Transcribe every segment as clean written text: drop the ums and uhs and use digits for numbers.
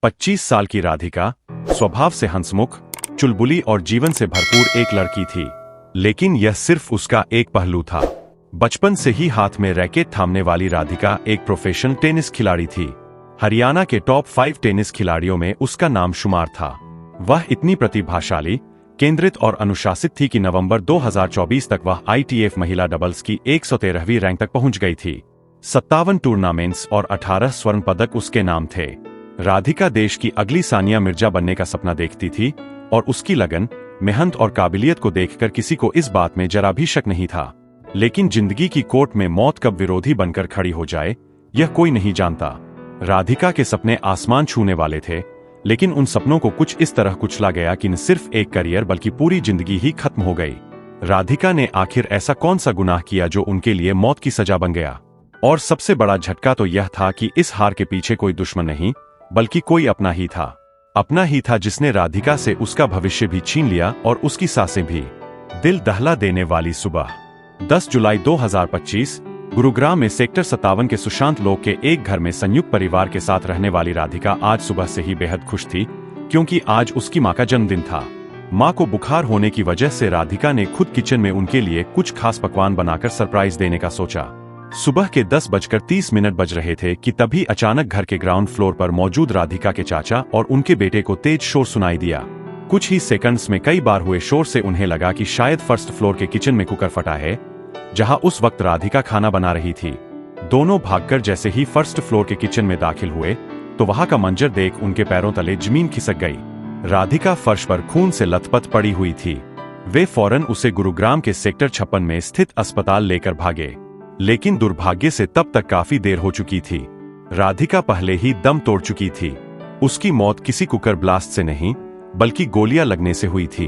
25 साल की राधिका स्वभाव से हंसमुख, चुलबुली और जीवन से भरपूर एक लड़की थी। लेकिन यह सिर्फ उसका एक पहलू था। बचपन से ही हाथ में रैकेट थामने वाली राधिका एक प्रोफेशनल टेनिस खिलाड़ी थी। हरियाणा के टॉप 5 टेनिस खिलाड़ियों में उसका नाम शुमार था। वह इतनी प्रतिभाशाली, केंद्रित और अनुशासित थी कि नवंबर 2024 तक वह ITF महिला डबल्स की 113वीं रैंक तक पहुंच गई थी। 57 टूर्नामेंट्स और 18 स्वर्ण पदक उसके नाम थे। राधिका देश की अगली सानिया मिर्जा बनने का सपना देखती थी और उसकी लगन, मेहनत और काबिलियत को देखकर किसी को इस बात में जरा भी शक नहीं था। लेकिन जिंदगी की कोर्ट में मौत कब विरोधी बनकर खड़ी हो जाए, यह कोई नहीं जानता। राधिका के सपने आसमान छूने वाले थे, लेकिन उन सपनों को कुछ इस तरह कुचला गया कि न सिर्फ एक करियर बल्कि पूरी जिंदगी ही खत्म हो गई। राधिका ने आखिर ऐसा कौन सा गुनाह किया जो उनके लिए मौत की सजा बन गया? और सबसे बड़ा झटका तो यह था कि इस हार के पीछे कोई दुश्मन नहीं, बल्कि कोई अपना ही था। अपना ही था जिसने राधिका से उसका भविष्य भी छीन लिया और उसकी सांसें भी। दिल दहला देने वाली सुबह। 10 जुलाई 2025 गुरुग्राम में सेक्टर 57 के सुशांत लोक के एक घर में संयुक्त परिवार के साथ रहने वाली राधिका आज सुबह से ही बेहद खुश थी, क्योंकि आज उसकी मां का जन्मदिन था। मां को बुखार होने की वजह से राधिका ने खुद किचन में उनके लिए कुछ खास पकवान बनाकर सरप्राइज देने का सोचा। सुबह के 10:30 बज रहे थे कि तभी अचानक घर के ग्राउंड फ्लोर पर मौजूद राधिका के चाचा और उनके बेटे को तेज शोर सुनाई दिया। कुछ ही सेकंड्स में कई बार हुए शोर से उन्हें लगा कि शायद फर्स्ट फ्लोर के किचन में कुकर फटा है, जहां उस वक्त राधिका खाना बना रही थी। दोनों भागकर जैसे ही फर्स्ट फ्लोर के किचन में दाखिल हुए तो वहां का मंजर देख उनके पैरों तले जमीन खिसक गई। राधिका फर्श पर खून से लथपथ पड़ी हुई थी। वे फौरन उसे गुरुग्राम के सेक्टर 56 में स्थित अस्पताल लेकर भागे, लेकिन दुर्भाग्य से तब तक काफी देर हो चुकी थी। राधिका पहले ही दम तोड़ चुकी थी। उसकी मौत किसी कुकर ब्लास्ट से नहीं, बल्कि गोलियां लगने से हुई थी।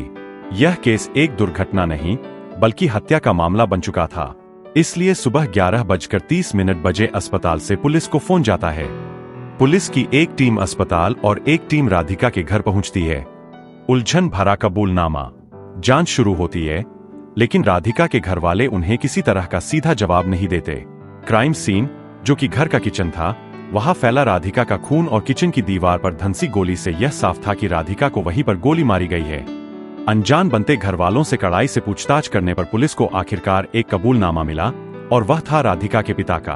यह केस एक दुर्घटना नहीं, बल्कि हत्या का मामला बन चुका था। इसलिए सुबह 11:30 बजे अस्पताल से पुलिस को फोन जाता है। पुलिस की एक टीम अस्पताल और एक टीम राधिका के घर पहुंचती है। उलझन भरा कबूलनामा। जांच शुरू होती है, लेकिन राधिका के घर वाले उन्हें किसी तरह का सीधा जवाब नहीं देते। क्राइम सीन, जो कि घर का किचन था, वहां फैला राधिका का खून और किचन की दीवार पर धंसी गोली से यह साफ था कि राधिका को वहीं पर गोली मारी गई है। अनजान बनते घर वालों से कड़ाई से पूछताछ करने पर पुलिस को आखिरकार एक कबूलनामा मिला और वह था राधिका के पिता का।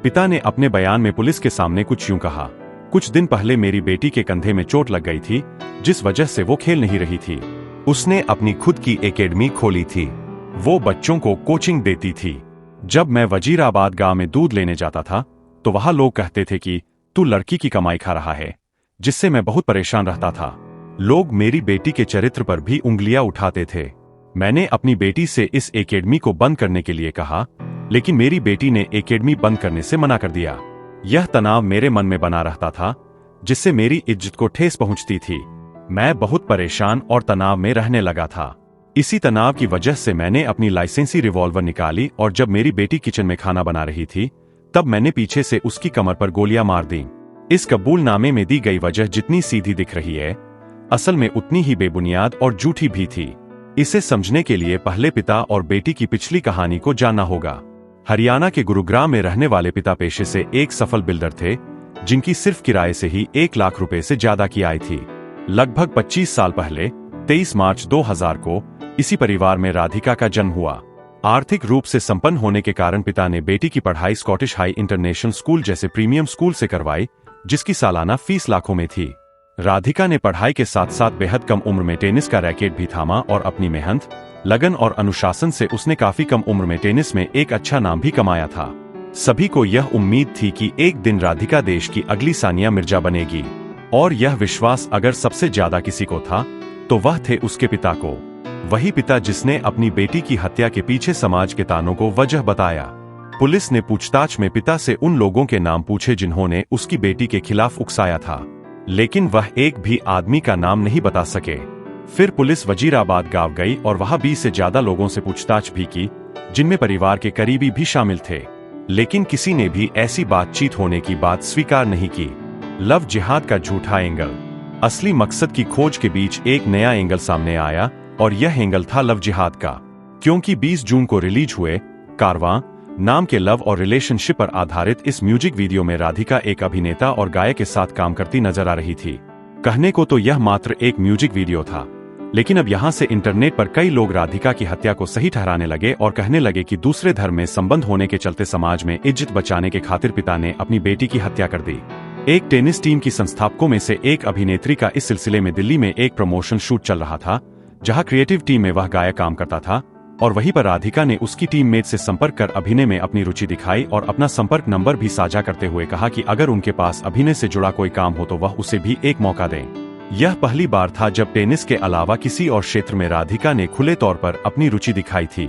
पिता ने अपने बयान में पुलिस के सामने कुछ यूं कहा: कुछ दिन पहले मेरी बेटी के कंधे में चोट लग गई थी, जिस वजह से वो खेल नहीं रही थी। उसने अपनी खुद की एकेडमी खोली थी। वो बच्चों को कोचिंग देती थी। जब मैं वजीराबाद गांव में दूध लेने जाता था तो वहां लोग कहते थे कि तू लड़की की कमाई खा रहा है, जिससे मैं बहुत परेशान रहता था। लोग मेरी बेटी के चरित्र पर भी उंगलियां उठाते थे। मैंने अपनी बेटी से इस एकेडमी को बंद करने के लिए कहा, लेकिन मेरी बेटी ने एकेडमी बंद करने से मना कर दिया। यह तनाव मेरे मन में बना रहता था, जिससे मेरी इज्जत को ठेस पहुंचती थी। मैं बहुत परेशान और तनाव में रहने लगा था। इसी तनाव की वजह से मैंने अपनी लाइसेंसी रिवॉल्वर निकाली और जब मेरी बेटी किचन में खाना बना रही थी, तब मैंने पीछे से उसकी कमर पर गोलियां मार दी। इस कबूलनामे में दी गई वजह जितनी सीधी दिख रही है, असल में उतनी ही बेबुनियाद और झूठी भी थी। इसे समझने के लिए पहले पिता और बेटी की पिछली कहानी को जानना होगा। हरियाणा के गुरुग्राम में रहने वाले पिता पेशे से एक सफल बिल्डर थे, जिनकी सिर्फ किराए से ही 1 लाख रुपए से ज्यादा की आय थी। लगभग 25 साल पहले 23 मार्च 2000 को इसी परिवार में राधिका का जन्म हुआ। आर्थिक रूप से संपन्न होने के कारण पिता ने बेटी की पढ़ाई स्कॉटिश हाई इंटरनेशनल स्कूल जैसे प्रीमियम स्कूल से करवाई, जिसकी सालाना फीस लाखों में थी। राधिका ने पढ़ाई के साथ साथ बेहद कम उम्र में टेनिस का रैकेट भी थामा और अपनी मेहनत, लगन और अनुशासन से उसने काफी कम उम्र में टेनिस में एक अच्छा नाम भी कमाया था। सभी को यह उम्मीद थी कि एक दिन राधिका देश की अगली सानिया मिर्जा बनेगी, और यह विश्वास अगर सबसे ज्यादा किसी को था तो वह थे उसके पिता को। वही पिता जिसने अपनी बेटी की हत्या के पीछे समाज के तानों को वजह बताया। पुलिस ने पूछताछ में पिता से उन लोगों के नाम पूछे जिन्होंने उसकी बेटी के खिलाफ उकसाया था, लेकिन वह एक भी आदमी का नाम नहीं बता सके। फिर पुलिस वजीराबाद गांव गई और वहां 20 से ज्यादा लोगों से पूछताछ भी की, जिनमें परिवार के करीबी भी शामिल थे, लेकिन किसी ने भी ऐसी बातचीत होने की बात स्वीकार नहीं की। लव जिहाद का झूठा एंगल। असली मकसद की खोज के बीच एक नया एंगल सामने आया और यह एंगल था लव जिहाद का। क्योंकि 20 जून को रिलीज हुए कारवां नाम के लव और रिलेशनशिप पर आधारित इस म्यूजिक वीडियो में राधिका एक अभिनेता और गायक के साथ काम करती नजर आ रही थी। कहने को तो यह मात्र एक म्यूजिक वीडियो था, लेकिन अब यहाँ से इंटरनेट पर कई लोग राधिका की हत्या को सही ठहराने लगे और कहने लगे कि दूसरे धर्म में संबंध होने के चलते समाज में इज्जत बचाने के खातिर पिता ने अपनी बेटी की हत्या कर दी। एक टेनिस टीम की संस्थापकों में से एक अभिनेत्री का इस सिलसिले में दिल्ली में एक प्रमोशन शूट चल रहा था, जहां क्रिएटिव टीम में वह गायक काम करता था और वहीं पर राधिका ने उसकी टीममेट से संपर्क कर अभिनय में अपनी रुचि दिखाई और अपना संपर्क नंबर भी साझा करते हुए कहा कि अगर उनके पास अभिनय से जुड़ा कोई काम हो तो वह उसे भी एक मौका दें। यह पहली बार था जब टेनिस के अलावा किसी और क्षेत्र में राधिका ने खुले तौर पर अपनी रुचि दिखाई थी।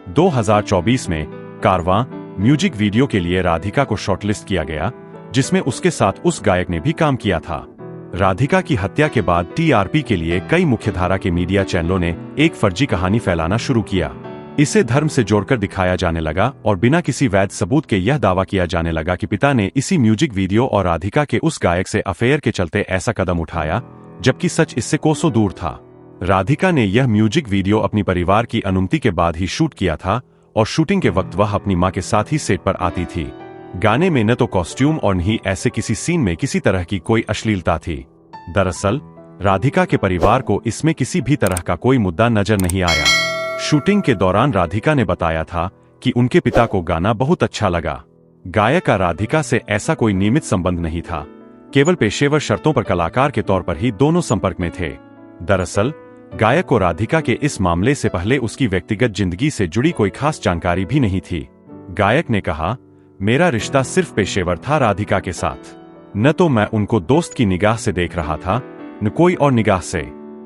2024 में कारवां म्यूजिक वीडियो के लिए राधिका को शॉर्टलिस्ट किया गया, जिसमें उसके साथ उस गायक ने भी काम किया था। राधिका की हत्या के बाद टीआरपी के लिए कई मुख्यधारा के मीडिया चैनलों ने एक फर्जी कहानी फैलाना शुरू किया। इसे धर्म से जोड़कर दिखाया जाने लगा और बिना किसी वैध सबूत के यह दावा किया जाने लगा कि पिता ने इसी म्यूजिक वीडियो और राधिका के उस गायक से अफेयर के चलते ऐसा कदम उठाया, जबकि सच इससे कोसों दूर था। राधिका ने यह म्यूजिक वीडियो अपनी परिवार की अनुमति के बाद ही शूट किया था और शूटिंग के वक्त वह अपनी मां के साथ ही सेट पर आती थी। गाने में न तो कॉस्ट्यूम और न ही ऐसे किसी सीन में किसी तरह की कोई अश्लीलता थी। दरअसल राधिका के परिवार को इसमें किसी भी तरह का कोई मुद्दा नजर नहीं आया। शूटिंग के दौरान राधिका ने बताया था कि उनके पिता को गाना बहुत अच्छा लगा। गायक का राधिका से ऐसा कोई नियमित संबंध नहीं था, केवल पेशेवर शर्तों पर कलाकार के तौर पर ही दोनों संपर्क में थे। दरअसल गायक को राधिका के इस मामले से पहले उसकी व्यक्तिगत जिंदगी से जुड़ी कोई खास जानकारी भी नहीं थी। गायक ने कहा, मेरा रिश्ता सिर्फ पेशेवर था राधिका के साथ। न तो मैं उनको दोस्त की निगाह से देख रहा था, न कोई और निगाह से।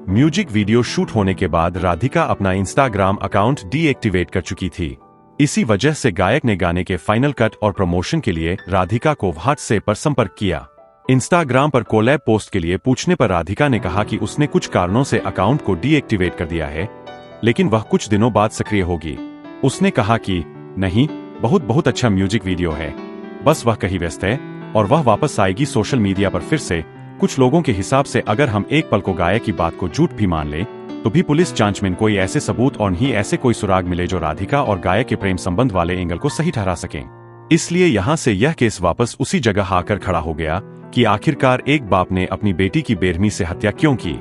म्यूजिक वीडियो शूट होने के बाद राधिका अपना इंस्टाग्राम अकाउंट डीएक्टिवेट कर चुकी थी। इसी वजह से गायक ने गाने के फाइनल कट और प्रमोशन के लिए राधिका को व्हाट्सएप पर संपर्क किया। इंस्टाग्राम पर कोलैब पोस्ट के लिए पूछने पर राधिका ने कहा कि उसने कुछ कारणों से अकाउंट को डीएक्टिवेट कर दिया है, लेकिन वह कुछ दिनों बाद सक्रिय होगी। उसने कहा कि नहीं, बहुत अच्छा म्यूजिक वीडियो है, बस वह कहीं व्यस्त है और वह वापस आएगी सोशल मीडिया पर फिर से। कुछ लोगों के हिसाब से अगर हम एक पल को गायक की बात को झूठ भी मान लें, तो भी पुलिस जांच में कोई ऐसे सबूत और नहीं ऐसे कोई सुराग मिले जो राधिका और गायक के प्रेम संबंध वाले एंगल को सही ठहरा सकें। इसलिए यहाँ से यह केस वापस उसी जगह आकर खड़ा हो गया कि आखिरकार एक बाप ने अपनी बेटी की बेरहमी से हत्या क्यों की।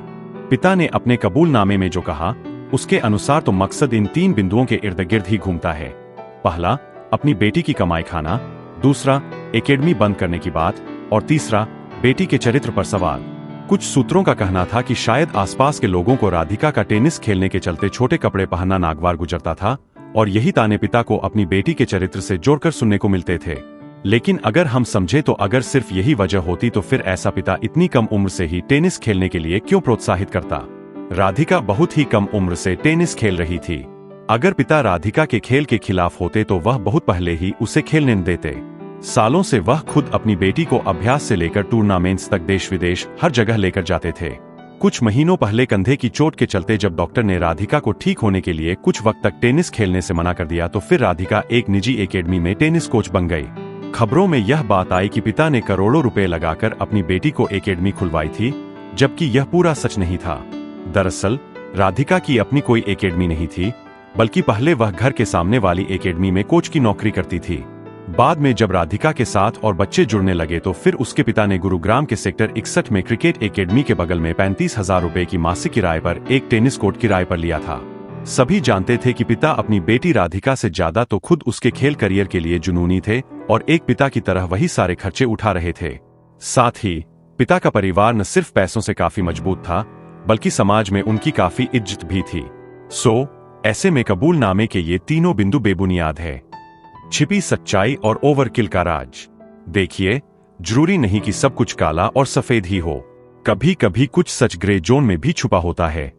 पिता ने अपने कबूलनामे में जो कहा, उसके अनुसार तो मकसद इन 3 बिंदुओं के इर्द गिर्द ही घूमता है। पहला, अपनी बेटी की कमाई खाना, दूसरा, एकेडमी बंद करने की बात, और तीसरा, बेटी के चरित्र पर सवाल। कुछ सूत्रों का कहना था कि शायद आसपास के लोगों को राधिका का टेनिस खेलने के चलते छोटे कपड़े पहनना नागवार गुजरता था और यही ताने पिता को अपनी बेटी के चरित्र से जोड़कर सुनने को मिलते थे। लेकिन अगर हम समझे तो अगर सिर्फ यही वजह होती तो फिर ऐसा पिता इतनी कम उम्र से ही टेनिस खेलने के लिए क्यों प्रोत्साहित करता। राधिका बहुत ही कम उम्र से टेनिस खेल रही थी। अगर पिता राधिका के खेल के खिलाफ होते तो वह बहुत पहले ही उसे खेलने न देते। सालों से वह खुद अपनी बेटी को अभ्यास से लेकर टूर्नामेंट्स तक देश विदेश हर जगह लेकर जाते थे। कुछ महीनों पहले कंधे की चोट के चलते जब डॉक्टर ने राधिका को ठीक होने के लिए कुछ वक्त तक टेनिस खेलने से मना कर दिया तो फिर राधिका एक निजी एकेडमी में टेनिस कोच बन गई। खबरों में यह बात आई कि पिता ने करोड़ों रुपए लगाकर अपनी बेटी को एकेडमी खुलवाई थी, जबकि यह पूरा सच नहीं था। दरअसल राधिका की अपनी कोई एकेडमी नहीं थी, बल्कि पहले वह घर के सामने वाली एकेडमी में कोच की नौकरी करती थी। बाद में जब राधिका के साथ और बच्चे जुड़ने लगे तो फिर उसके पिता ने गुरुग्राम के सेक्टर 61 में क्रिकेट एकेडमी के बगल में 35,000 रुपए की मासिक किराए पर एक टेनिस कोर्ट किराए पर लिया था। सभी जानते थे कि पिता अपनी बेटी राधिका से ज्यादा तो खुद उसके खेल करियर के लिए जुनूनी थे और एक पिता की तरह वही सारे खर्चे उठा रहे थे। साथ ही पिता का परिवार न सिर्फ पैसों से काफी मजबूत था, बल्कि समाज में उनकी काफी इज्जत भी थी। ऐसे में कबूलनामे के ये तीनों बिंदु बेबुनियाद है। छिपी सच्चाई और ओवरकिल का राज। देखिए, जरूरी नहीं कि सब कुछ काला और सफेद ही हो, कभी कभी कुछ सच ग्रे जोन में भी छुपा होता है।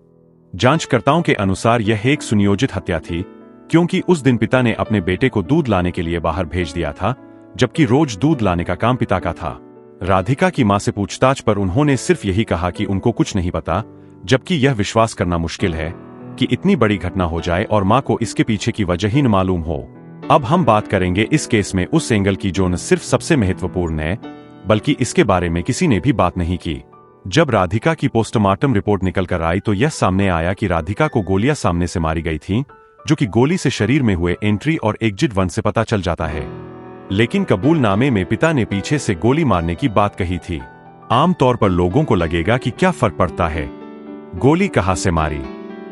जांचकर्ताओं के अनुसार यह एक सुनियोजित हत्या थी, क्योंकि उस दिन पिता ने अपने बेटे को दूध लाने के लिए बाहर भेज दिया था, जबकि रोज दूध लाने का काम पिता का था। राधिका की मां से पूछताछ पर उन्होंने सिर्फ यही कहा कि उनको कुछ नहीं पता, जबकि यह विश्वास करना मुश्किल है कि इतनी बड़ी घटना हो जाए और मां को इसके पीछे की वजह ही न मालूम हो। अब हम बात करेंगे इस केस में उस एंगल की जो न सिर्फ सबसे महत्वपूर्ण है, बल्कि इसके बारे में किसी ने भी बात नहीं की। जब राधिका की पोस्टमार्टम रिपोर्ट निकल कर आई तो यह सामने आया कि राधिका को गोलियां सामने से मारी गई थीं, जो कि गोली से शरीर में हुए एंट्री और एग्जिट वन से पता चल जाता है। लेकिन कबूलनामे में पिता ने पीछे से गोली मारने की बात कही थी। आमतौर पर लोगों को लगेगा कि क्या फर्क पड़ता है, गोली कहां से मारी,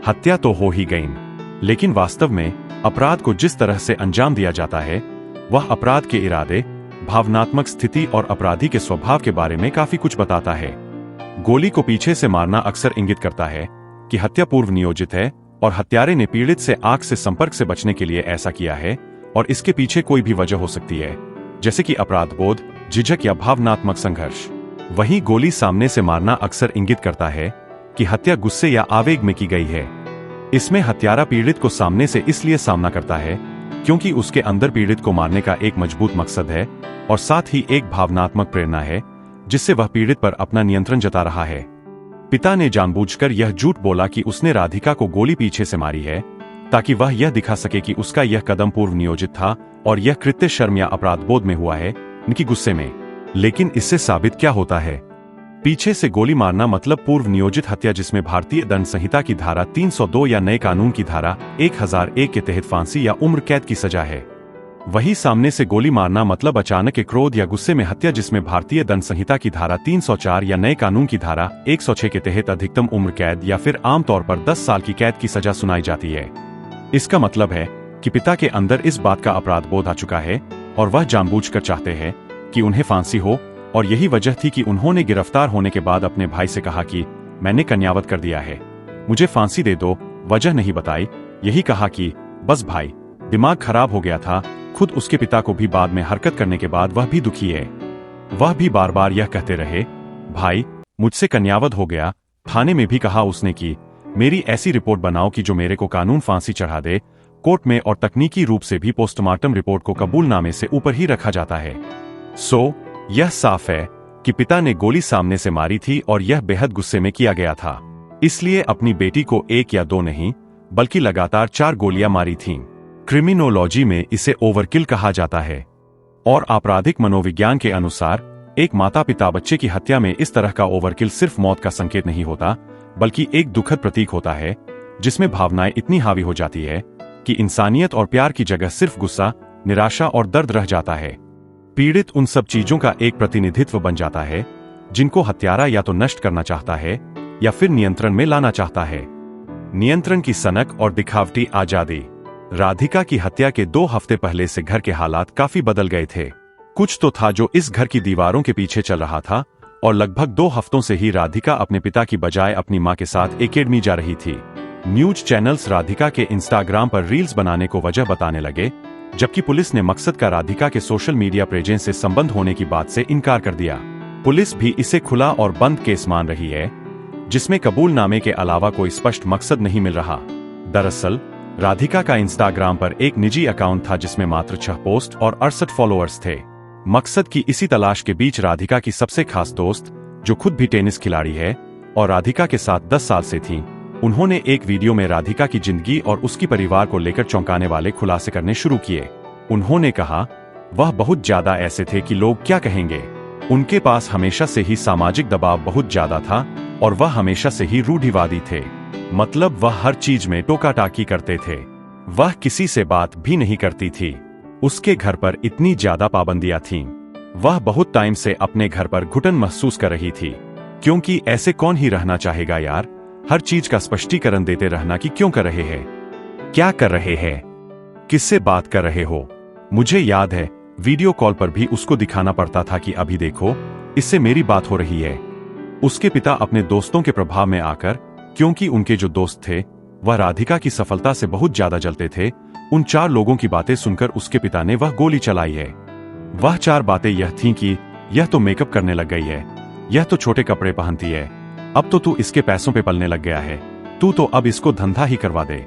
हत्या तो हो ही गई। लेकिन वास्तव में अपराध को जिस तरह से अंजाम दिया जाता है वह अपराध के इरादे, भावनात्मक स्थिति और अपराधी के स्वभाव के बारे में काफी कुछ बताता है। गोली को पीछे से मारना अक्सर इंगित करता है कि हत्या पूर्व नियोजित है और हत्यारे ने पीड़ित से आंख से संपर्क से बचने के लिए ऐसा किया है, और इसके पीछे कोई भी वजह हो सकती है, जैसे कि अपराध बोध, झिझक या भावनात्मक संघर्ष। वहीं गोली सामने से मारना अक्सर इंगित करता है कि हत्या गुस्से या आवेग में की गई है। इसमें हत्यारा पीड़ित को सामने से इसलिए सामना करता है क्योंकि उसके अंदर पीड़ित को मारने का एक मजबूत मकसद है और साथ ही एक भावनात्मक प्रेरणा है जिससे वह पीड़ित पर अपना नियंत्रण जता रहा है। पिता ने जानबूझकर यह झूठ बोला कि उसने राधिका को गोली पीछे से मारी है ताकि वह यह दिखा सके कि उसका यह कदम पूर्व नियोजित था और यह कृत्य शर्म या अपराध बोध में हुआ है, उनकी गुस्से में। लेकिन इससे साबित क्या होता है? पीछे से गोली मारना मतलब पूर्व नियोजित हत्या, जिसमें भारतीय दंड संहिता की धारा 302 या नए कानून की धारा 1001 के तहत फांसी या उम्र कैद की सजा है। वही सामने से गोली मारना मतलब अचानक के क्रोध या गुस्से में हत्या, जिसमें भारतीय दंड संहिता की धारा 304 या नए कानून की धारा 106 के तहत अधिकतम उम्र कैद या फिर आमतौर पर 10 साल की कैद की सजा सुनाई जाती है। इसका मतलब है कि पिता के अंदर इस बात का अपराध बोध आ चुका है और वह जानबूझकर चाहते हैं कि उन्हें फांसी हो, और यही वजह थी कि उन्होंने गिरफ्तार होने के बाद अपने भाई से कहा कि मैंने कन्यावत कर दिया है, मुझे फांसी दे दो। वजह नहीं बताई, यही कहा कि बस भाई, दिमाग खराब हो गया था। खुद उसके पिता को भी बाद में हरकत करने के बाद वह भी दुखी है। वह भी बार बार यह कहते रहे, भाई मुझसे कन्यावत हो गया। थाने में भी कहा उसने कि मेरी ऐसी रिपोर्ट बनाओ कि जो मेरे को कानून फांसी चढ़ा दे। कोर्ट में और तकनीकी रूप से भी पोस्टमार्टम रिपोर्ट को कबूलनामे से ऊपर ही रखा जाता है। यह साफ है कि पिता ने गोली सामने से मारी थी और यह बेहद गुस्से में किया गया था। इसलिए अपनी बेटी को 1 या 2 नहीं बल्कि लगातार 4 गोलियां मारी थीं। क्रिमिनोलॉजी में इसे ओवरकिल कहा जाता है और आपराधिक मनोविज्ञान के अनुसार एक माता पिता बच्चे की हत्या में इस तरह का ओवरकिल सिर्फ मौत का संकेत नहीं होता, बल्कि एक दुखद प्रतीक होता है जिसमें भावनाएं इतनी हावी हो जाती है कि इंसानियत और प्यार की जगह सिर्फ गुस्सा, निराशा और दर्द रह जाता है। पीड़ित उन सब चीजों का एक प्रतिनिधित्व बन जाता है जिनको हत्यारा या तो नष्ट करना चाहता है या फिर नियंत्रण में लाना चाहता है। नियंत्रण की सनक और दिखावटी आजादी। राधिका की हत्या के 2 हफ्ते पहले से घर के हालात काफी बदल गए थे। कुछ तो था जो इस घर की दीवारों के पीछे चल रहा था, और लगभग 2 हफ्तों से ही राधिका अपने पिता की बजाय अपनी मां के साथ एकेडमी जा रही थी। न्यूज चैनल्स राधिका के इंस्टाग्राम पर रील्स बनाने को वजह बताने लगे, जबकि पुलिस ने मकसद का राधिका के सोशल मीडिया प्रेजेंस से संबंध होने की बात से इनकार कर दिया। पुलिस भी इसे खुला और बंद केस मान रही है, जिसमें कबूलनामे के अलावा कोई स्पष्ट मकसद नहीं मिल रहा। दरअसल राधिका का इंस्टाग्राम पर एक निजी अकाउंट था जिसमें मात्र 6 पोस्ट और 68 फॉलोअर्स थे। मकसद की इसी तलाश के बीच राधिका की सबसे खास दोस्त, जो खुद भी टेनिस खिलाड़ी है और राधिका के साथ 10 साल से थी, उन्होंने एक वीडियो में राधिका की जिंदगी और उसकी परिवार को लेकर चौंकाने वाले खुलासे करने शुरू किए। उन्होंने कहा, वह बहुत ज्यादा ऐसे थे कि लोग क्या कहेंगे। उनके पास हमेशा से ही सामाजिक दबाव बहुत ज्यादा था और वह हमेशा से ही रूढ़िवादी थे। मतलब वह हर चीज में टोका टाकी करते थे। वह किसी से बात भी नहीं करती थी। उसके घर पर इतनी ज्यादा पाबंदियां थीं। वह बहुत टाइम से अपने घर पर घुटन महसूस कर रही थी, क्योंकि ऐसे कौन ही रहना चाहेगा यार। हर चीज का स्पष्टीकरण देते रहना कि क्यों कर रहे हैं, क्या कर रहे हैं, किससे बात कर रहे हो। मुझे याद है वीडियो कॉल पर भी उसको दिखाना पड़ता था कि अभी देखो, इससे मेरी बात हो रही है। उसके पिता अपने दोस्तों के प्रभाव में आकर, क्योंकि उनके जो दोस्त थे वह राधिका की सफलता से बहुत ज्यादा जलते थे, उन 4 लोगों की बातें सुनकर उसके पिता ने वह गोली चलाई है। वह 4 बातें यह थीं कि यह तो मेकअप करने लग गई है, यह तो छोटे कपड़े पहनती है, अब तो तू इसके पैसों पे पलने लग गया है, तू तो अब इसको धंधा ही करवा दे।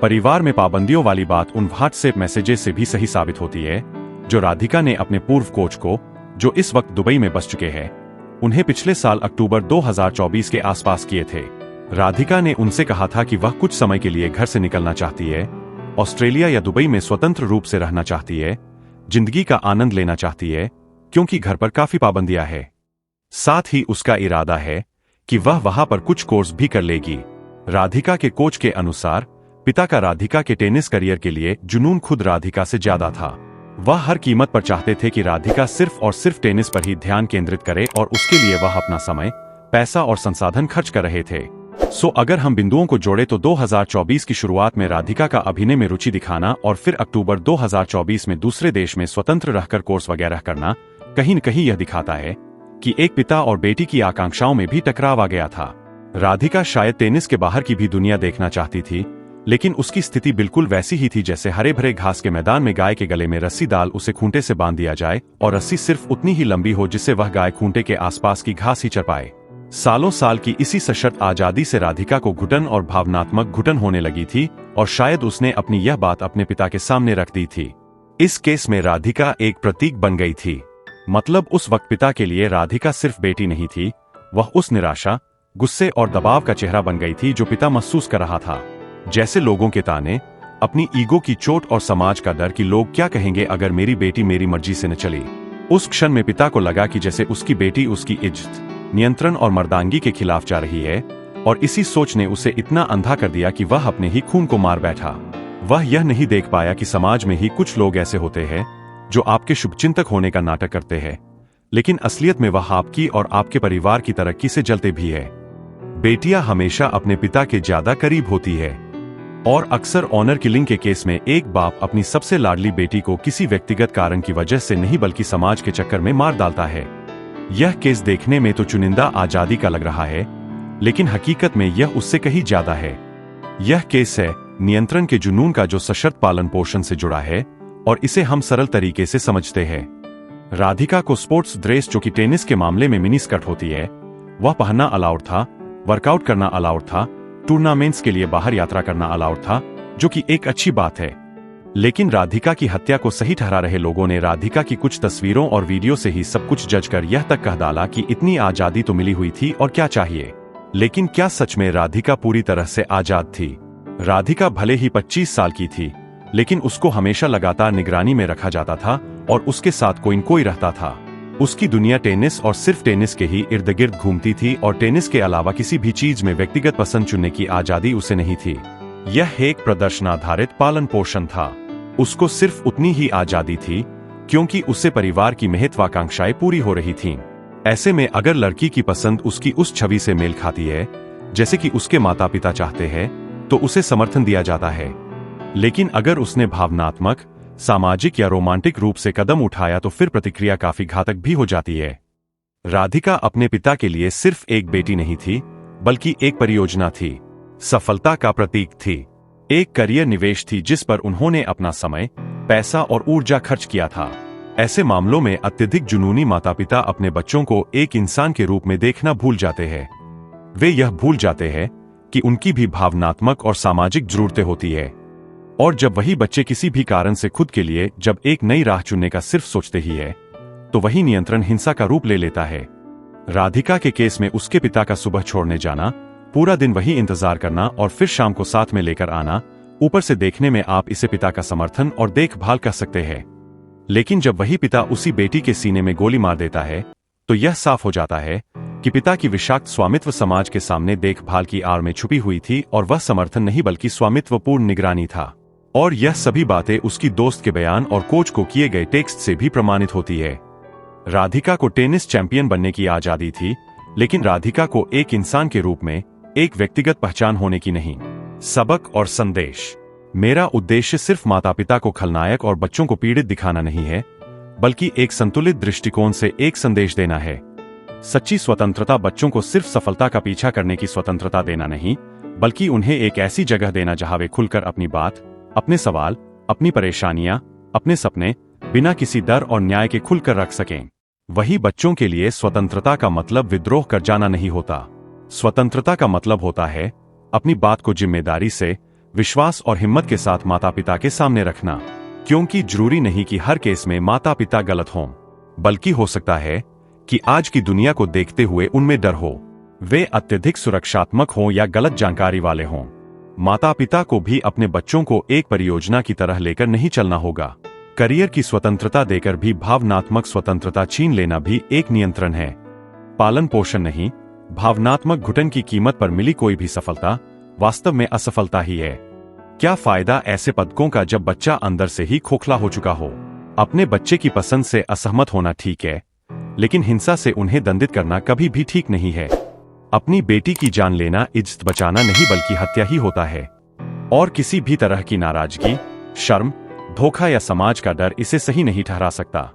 परिवार में पाबंदियों वाली बात उन व्हाट्सएप मैसेजेस से भी सही साबित होती है जो राधिका ने अपने पूर्व कोच को, जो इस वक्त दुबई में बस चुके हैं, उन्हें पिछले साल अक्टूबर 2024 के आसपास किए थे। राधिका ने उनसे कहा था कि वह कुछ समय के लिए घर से निकलना चाहती है, ऑस्ट्रेलिया या दुबई में स्वतंत्र रूप से रहना चाहती है, जिंदगी का आनंद लेना चाहती है, क्योंकि घर पर काफी पाबंदियां हैं। साथ ही उसका इरादा है कि वह वहां पर कुछ कोर्स भी कर लेगी। राधिका के कोच के अनुसार पिता का राधिका के टेनिस करियर के लिए जुनून खुद राधिका से ज्यादा था। वह हर कीमत पर चाहते थे कि राधिका सिर्फ और सिर्फ टेनिस पर ही ध्यान केंद्रित करे और उसके लिए वह अपना समय, पैसा और संसाधन खर्च कर रहे थे। सो अगर हम बिंदुओं को जोड़े तो 2024 की शुरुआत में राधिका का अभिनय में रुचि दिखाना और फिर अक्टूबर 2024 में दूसरे देश में स्वतंत्र रहकर कोर्स वगैरह करना कहीं न कहीं यह दिखाता है कि एक पिता और बेटी की आकांक्षाओं में भी टकराव आ गया था। राधिका शायद टेनिस के बाहर की भी दुनिया देखना चाहती थी, लेकिन उसकी स्थिति बिल्कुल वैसी ही थी जैसे हरे भरे घास के मैदान में गाय के गले में रस्सी डाल उसे खूंटे से बांध दिया जाए और रस्सी सिर्फ उतनी ही लंबी हो जिससे वह गाय खूंटे के आसपास की घास ही चर पाए। सालों साल की इसी सशर्त आजादी से राधिका को घुटन और भावनात्मक घुटन होने लगी थी और शायद उसने अपनी यह बात अपने पिता के सामने रख दी थी। इस केस में राधिका एक प्रतीक बन गई थी। मतलब उस वक्त पिता के लिए राधिका सिर्फ बेटी नहीं थी, वह उस निराशा, गुस्से और दबाव का चेहरा बन गई थी जो पिता महसूस कर रहा था। जैसे लोगों के ताने, अपनी ईगो की चोट और समाज का डर कि लोग क्या कहेंगे अगर मेरी बेटी मेरी मर्जी से न चली। उस क्षण में पिता को लगा कि जैसे उसकी बेटी उसकी इज्जत, नियंत्रण और मर्दानगी के खिलाफ जा रही है, और इसी सोच ने उसे इतना अंधा कर दिया कि वह अपने ही खून को मार बैठा। वह यह नहीं देख पाया कि समाज में ही कुछ लोग ऐसे होते हैं जो आपके शुभचिंतक होने का नाटक करते हैं, लेकिन असलियत में वह आपकी और आपके परिवार की तरक्की से जलते भी है। बेटियां हमेशा अपने पिता के ज्यादा करीब होती है और अक्सर ऑनर किलिंग के केस में एक बाप अपनी सबसे लाडली बेटी को किसी व्यक्तिगत कारण की वजह से नहीं बल्कि समाज के चक्कर में मार डालता है। यह केस देखने में तो चुनिंदा आजादी का लग रहा है, लेकिन हकीकत में यह उससे कहीं ज्यादा है। यह केस है नियंत्रण के जुनून का जो सशर्त पालन पोषण से जुड़ा है, और इसे हम सरल तरीके से समझते हैं। राधिका को स्पोर्ट्स ड्रेस जो कि टेनिस के मामले में मिनी स्कर्ट होती है, वह पहनना अलाउड था, वर्कआउट करना अलाउड था, टूर्नामेंट्स के लिए बाहर यात्रा करना अलाउड था, जो कि एक अच्छी बात है। लेकिन राधिका की हत्या को सही ठहरा रहे लोगों ने राधिका की कुछ तस्वीरों और वीडियो से ही सब कुछ जज कर यह तक कह डाला कि इतनी आजादी तो मिली हुई थी और क्या चाहिए। लेकिन क्या सच में राधिका पूरी तरह से आजाद थी? राधिका भले ही 25 साल की थी, लेकिन उसको हमेशा लगातार निगरानी में रखा जाता था और उसके साथ कोई न कोई रहता था। उसकी दुनिया टेनिस और सिर्फ टेनिस के ही इर्द गिर्द घूमती थी और टेनिस के अलावा किसी भी चीज में व्यक्तिगत पसंद चुनने की आजादी उसे नहीं थी। यह एक प्रदर्शनाधारित पालन पोषण था। उसको सिर्फ उतनी ही आजादी थी क्योंकि उससे परिवार की महत्वाकांक्षाएं पूरी हो रही थीं। ऐसे में अगर लड़की की पसंद उसकी उस छवि से मेल खाती है जैसे कि उसके माता पिता चाहते हैं, तो उसे समर्थन दिया जाता है। लेकिन अगर उसने भावनात्मक, सामाजिक या रोमांटिक रूप से कदम उठाया तो फिर प्रतिक्रिया काफी घातक भी हो जाती है। राधिका अपने पिता के लिए सिर्फ एक बेटी नहीं थी, बल्कि एक परियोजना थी, सफलता का प्रतीक थी, एक करियर निवेश थी जिस पर उन्होंने अपना समय, पैसा और ऊर्जा खर्च किया था। ऐसे मामलों में अत्यधिक जुनूनी माता पिता अपने बच्चों को एक इंसान के रूप में देखना भूल जाते हैं। वे यह भूल जाते हैं कि उनकी भी भावनात्मक और सामाजिक जरूरतें होती है, और जब वही बच्चे किसी भी कारण से खुद के लिए जब एक नई राह चुनने का सिर्फ सोचते ही है, तो वही नियंत्रण हिंसा का रूप ले लेता है। राधिका के केस में उसके पिता का सुबह छोड़ने जाना, पूरा दिन वही इंतजार करना और फिर शाम को साथ में लेकर आना, ऊपर से देखने में आप इसे पिता का समर्थन और देखभाल कह सकते हैं। लेकिन जब वही पिता उसी बेटी के सीने में गोली मार देता है, तो यह साफ हो जाता है कि पिता की विषाक्त स्वामित्व समाज के सामने देखभाल की आड़ में छुपी हुई थी और वह समर्थन नहीं बल्कि स्वामित्वपूर्ण निगरानी था। और यह सभी बातें उसकी दोस्त के बयान और कोच को किए गए टेक्स्ट से भी प्रमाणित होती है। राधिका को टेनिस चैंपियन बनने की आजादी थी, लेकिन राधिका को एक इंसान के रूप में एक व्यक्तिगत पहचान होने की नहीं। सबक और संदेश। मेरा उद्देश्य सिर्फ माता पिता को खलनायक और बच्चों को पीड़ित दिखाना नहीं है, बल्कि एक संतुलित दृष्टिकोण से एक संदेश देना है। सच्ची स्वतंत्रता बच्चों को सिर्फ सफलता का पीछा करने की स्वतंत्रता देना नहीं, बल्कि उन्हें एक ऐसी जगह देना जहां वे खुलकर अपनी बात, अपने सवाल, अपनी परेशानियां, अपने सपने बिना किसी डर और न्याय के खुलकर रख सकें। वही बच्चों के लिए स्वतंत्रता का मतलब विद्रोह कर जाना नहीं होता। स्वतंत्रता का मतलब होता है अपनी बात को जिम्मेदारी से, विश्वास और हिम्मत के साथ माता पिता के सामने रखना। क्योंकि जरूरी नहीं कि हर केस में माता पिता गलत हों, बल्कि हो सकता है कि आज की दुनिया को देखते हुए उनमें डर हो, वे अत्यधिक सुरक्षात्मक हों या गलत जानकारी वाले हों। माता पिता को भी अपने बच्चों को एक परियोजना की तरह लेकर नहीं चलना होगा। करियर की स्वतंत्रता देकर भी भावनात्मक स्वतंत्रता छीन लेना भी एक नियंत्रण है, पालन पोषण नहीं। भावनात्मक घुटन की कीमत पर मिली कोई भी सफलता वास्तव में असफलता ही है। क्या फायदा ऐसे पदकों का जब बच्चा अंदर से ही खोखला हो चुका हो। अपने बच्चे की पसंद से असहमत होना ठीक है, लेकिन हिंसा से उन्हें दंडित करना कभी भी ठीक नहीं है। अपनी बेटी की जान लेना इज्जत बचाना नहीं बल्कि हत्या ही होता है, और किसी भी तरह की नाराजगी, शर्म, धोखा या समाज का डर इसे सही नहीं ठहरा सकता।